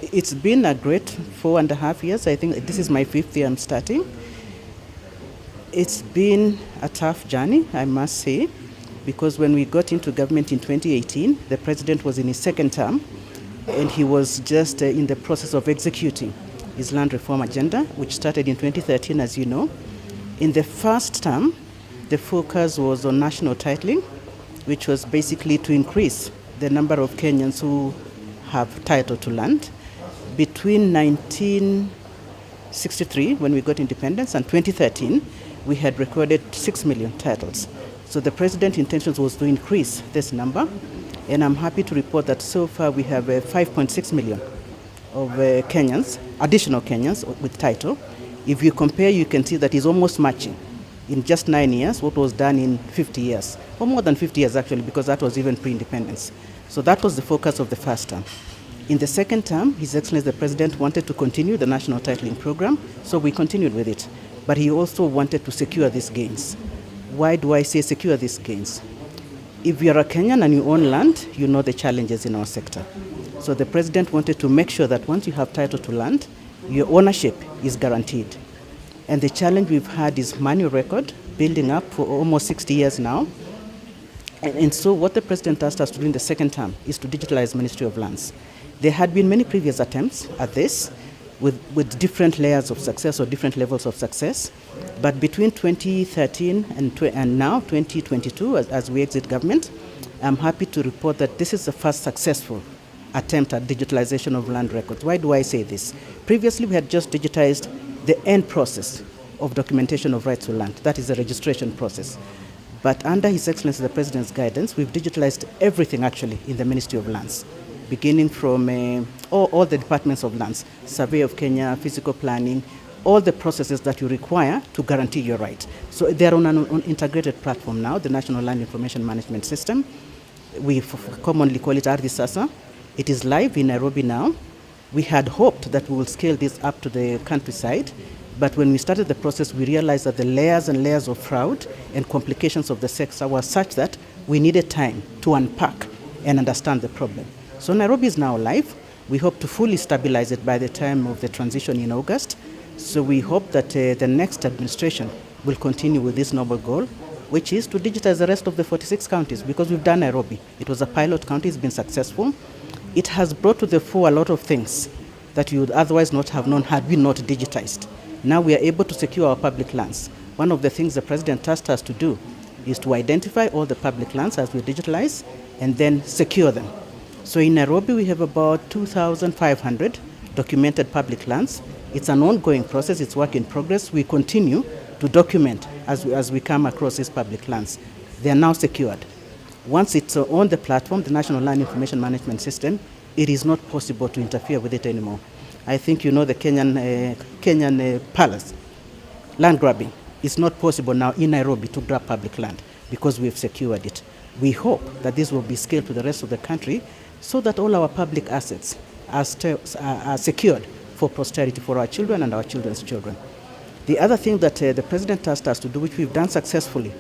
It's been a great 4.5 years. I think this is my 5th year I'm starting. It's been a tough journey, I must say, because when we got into government in 2018, the president was in his second term and he was just in the process of executing his land reform agenda, which started in 2013, as you know. In the first term, the focus was on national titling, which was basically to increase the number of Kenyans who have title to land. Between 1963, when we got independence, and 2013, we had recorded 6 million titles. So the president's intention was to increase this number, and I'm happy to report that so far we have 5.6 million of Kenyans, additional Kenyans with title. If you compare, you can see that it's almost matching in just 9 years what was done in 50 years, or more than 50 years actually, because that was even pre-independence. So that was the focus of the first term. In the second term, His Excellency the President wanted to continue the national titling program, so we continued with it. But he also wanted to secure these gains. Why do I say secure these gains? If you're a Kenyan and you own land, you know the challenges in our sector. So the President wanted to make sure that once you have title to land, your ownership is guaranteed. And the challenge we've had is manual record, building up for almost 60 years now. And so what the President asked us to do in the second term is to digitalize Ministry of Lands. There had been many previous attempts at this with different layers of success or different levels of success. But between 2013 and now, 2022, as we exit government, I'm happy to report that this is the first successful attempt at digitalization of land records. Why do I say this? Previously, we had just digitized the end process of documentation of rights to land. That is the registration process. But under His Excellency the President's guidance, we've digitalized everything actually in the Ministry of Lands, beginning from all the departments of lands, Survey of Kenya, physical planning, all the processes that you require to guarantee your right. So they're on an integrated platform now, the National Land Information Management System. We commonly call it Ardhi Sasa. It is live in Nairobi now. We had hoped that we will scale this up to the countryside, but when we started the process, we realized that the layers and layers of fraud and complications of the sector were such that we needed time to unpack and understand the problem. So Nairobi is now live. We hope to fully stabilize it by the time of the transition in August. So we hope that the next administration will continue with this noble goal, which is to digitize the rest of the 46 counties, because we've done Nairobi. It was a pilot county, it's been successful. It has brought to the fore a lot of things that you would otherwise not have known had we not digitized. Now we are able to secure our public lands. One of the things the President tasked us to do is to identify all the public lands as we digitalize and then secure them. So in Nairobi, we have about 2,500 documented public lands. It's an ongoing process, it's work in progress. We continue to document as we come across these public lands. They are now secured. Once it's on the platform, the National Land Information Management System, it is not possible to interfere with it anymore. I think you know the Kenyan palace, land grabbing. It's not possible now in Nairobi to grab public land because we've secured it. We hope that this will be scaled to the rest of the country so that all our public assets are secured for posterity for our children and our children's children. The other thing that the President asked us to do, which we've done successfully,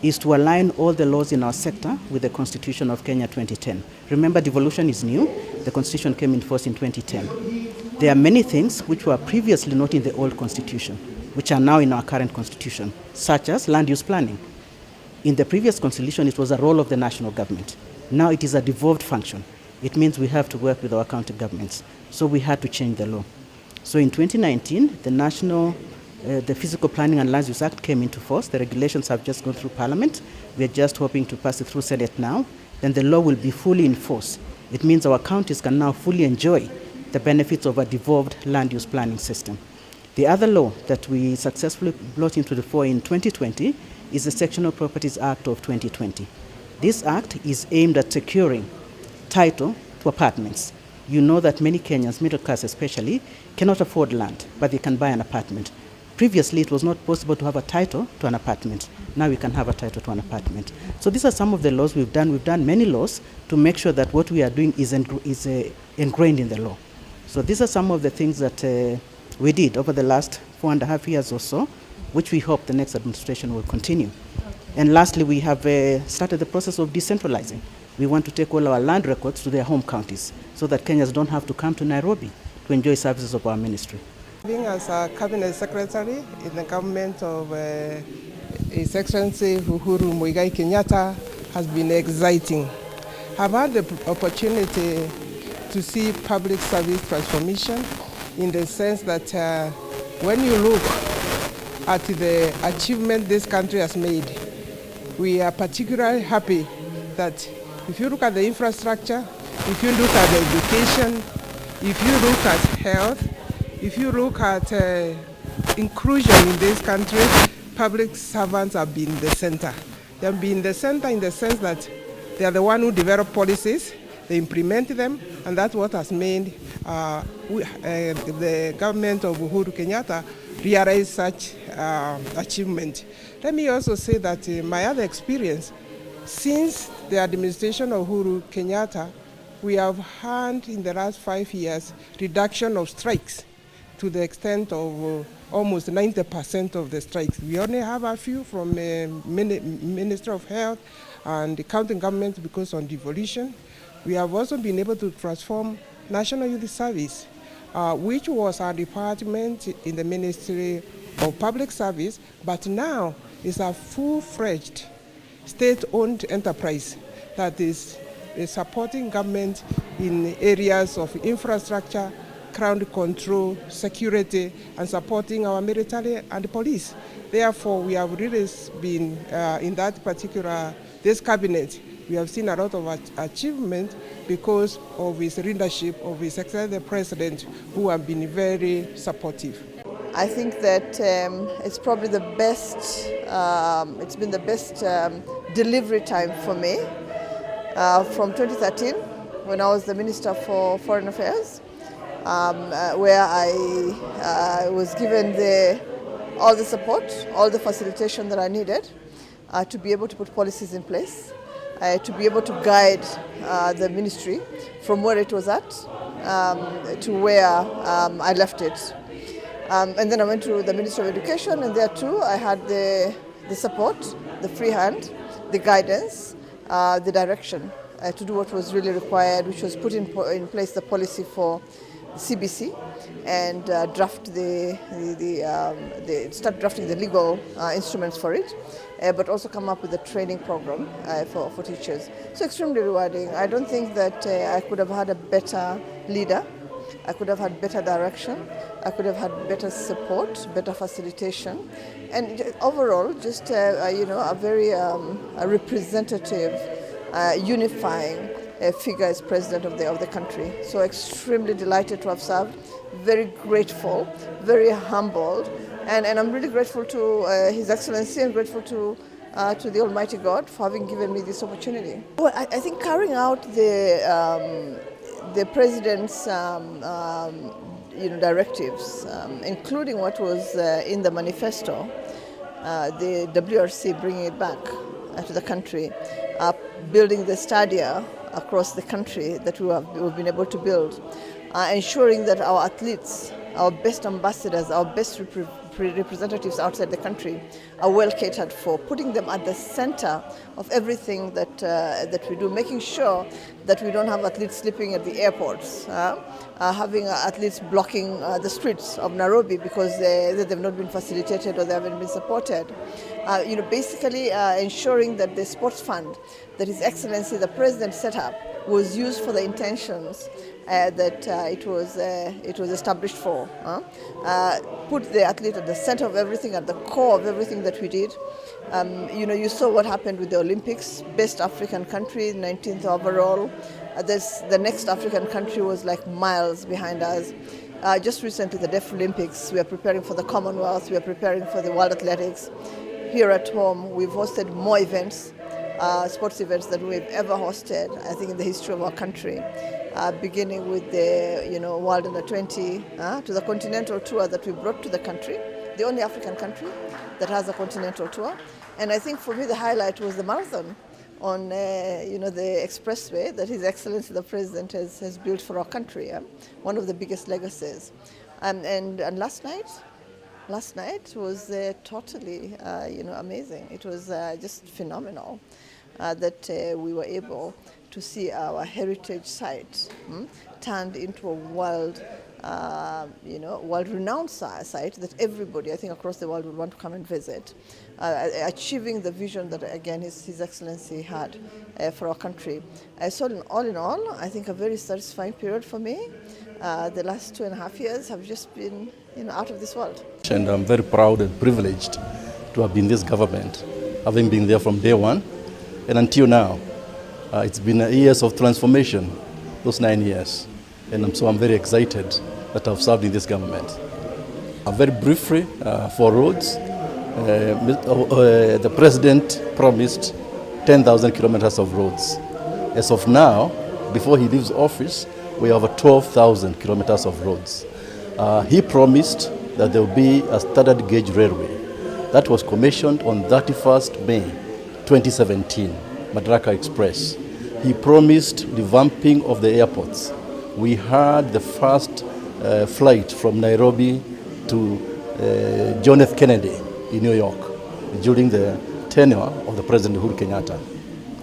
is to align all the laws in our sector with the Constitution of Kenya 2010. Remember, devolution is new. The Constitution came in force in 2010. There are many things which were previously not in the old Constitution, which are now in our current Constitution, such as land use planning. In the previous Constitution, it was a role of the national government. Now it is a devolved function. It means we have to work with our county governments. So we had to change the law. So in 2019, the Physical Planning and Land Use Act came into force. The regulations have just gone through Parliament. We are just hoping to pass it through Senate now. Then the law will be fully in force. It means our counties can now fully enjoy the benefits of a devolved land use planning system. The other law that we successfully brought into the fore in 2020 is the Sectional Properties Act of 2020. This act is aimed at securing title to apartments. You know that many Kenyans, middle class especially, cannot afford land, but they can buy an apartment. Previously, it was not possible to have a title to an apartment. Now we can have a title to an apartment. So these are some of the laws we've done. We've done many laws to make sure that what we are doing is ingrained in the law. So these are some of the things that we did over the last 4.5 years or so, which we hope the next administration will continue. And lastly, we have started the process of decentralizing. We want to take all our land records to their home counties so that Kenyans don't have to come to Nairobi to enjoy services of our ministry. Being as a cabinet secretary in the government of His Excellency Uhuru Kenyatta has been exciting. I've had the opportunity to see public service transformation in the sense that when you look at the achievement this country has made, we are particularly happy that if you look at the infrastructure, if you look at education, if you look at health, if you look at inclusion in this country, public servants have been the center. They have been the center in the sense that they are the one who develop policies, they implement them, and that's what has made the government of Uhuru Kenyatta realize such achievement. Let me also say that my other experience, since the administration of Uhuru Kenyatta, we have had in the last 5 years reduction of strikes to the extent of almost 90% of the strikes. We only have a few from Minister of Health and the county government because on devolution. We have also been able to transform National Youth Service, which was our department in the Ministry of Public Service, but now is a full-fledged state-owned enterprise that is supporting government in areas of infrastructure, crowd control, security, and supporting our military and police. Therefore, we have really been in that particular, this cabinet, we have seen a lot of achievement because of his leadership, of His Excellency the President, who have been very supportive. I think that it's probably the best, it's been the best delivery time for me from 2013 when I was the Minister for Foreign Affairs, where I was given all the support, all the facilitation that I needed to be able to put policies in place, to be able to guide the ministry from where it was at to where I left it. And then I went to the Ministry of Education, and there too I had the support, the free hand, the guidance, the direction to do what was really required, which was put in place the policy for CBC and start drafting the legal instruments for it, but also come up with a training program for teachers. So extremely rewarding. I don't think that I could have had a better leader. I could have had better direction. I could have had better support, better facilitation, and overall, just a very representative, unifying figure as president of the country. So extremely delighted to have served, very grateful, very humbled, and I'm really grateful to His Excellency and grateful to the Almighty God for having given me this opportunity. Well, I think carrying out the president's directives, including what was in the manifesto, the WRC bringing it back to the country, building the stadia across the country that we've been able to build, ensuring that our athletes, our best ambassadors, our best representatives outside the country are well catered for, putting them at the center of everything that we do, making sure that we don't have athletes sleeping at the airports, having athletes blocking the streets of Nairobi because they've not been facilitated or they haven't been supported. Basically ensuring that the sports fund that His Excellency the President set up was used for the intentions that it was established for. Put the athlete at the center of everything, at the core of everything that we did. You saw what happened with the Olympics, best African country, 19th overall. The next African country was like miles behind us. Just recently, the Deaf Olympics, we are preparing for the Commonwealth, we are preparing for the World Athletics. Here at home, we've hosted more events, sports events than we've ever hosted, I think, in the history of our country. Beginning with the World Under 20, to the continental tour that we brought to the country, the only African country that has a continental tour. And I think for me the highlight was the marathon on the expressway that His Excellency the President has built for our country, one of the biggest legacies. And last night was totally amazing. It was just phenomenal that we were able to see our heritage site turned into a world world-renowned site that everybody, I think, across the world would want to come and visit, achieving the vision that, again, His Excellency had for our country. So all in all, I think a very satisfying period for me. The last 2.5 years have just been out of this world. And I'm very proud and privileged to have been in this government, having been there from day one and until now. It's been years of transformation, those 9 years. And so I'm very excited that I've served in this government. Very briefly, for roads, the President promised 10,000 kilometers of roads. As of now, before he leaves office, we have 12,000 kilometers of roads. He promised that there will be a standard gauge railway. That was commissioned on 31st May 2017, Madaraka Express. He promised revamping of the airports. We had the first flight from Nairobi to John F. Kennedy in New York during the tenure of the President Uhuru Kenyatta.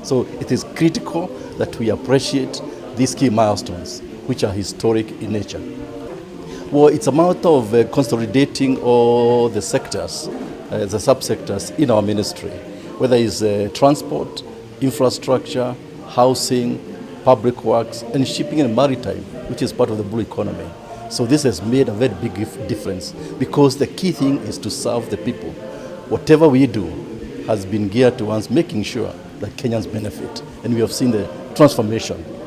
So it is critical that we appreciate these key milestones, which are historic in nature. Well, it's a matter of consolidating all the sectors, the subsectors in our ministry, whether it's transport, infrastructure, housing, public works, and shipping and maritime, which is part of the blue economy. So this has made a very big difference because the key thing is to serve the people. Whatever we do has been geared towards making sure that Kenyans benefit, and we have seen the transformation.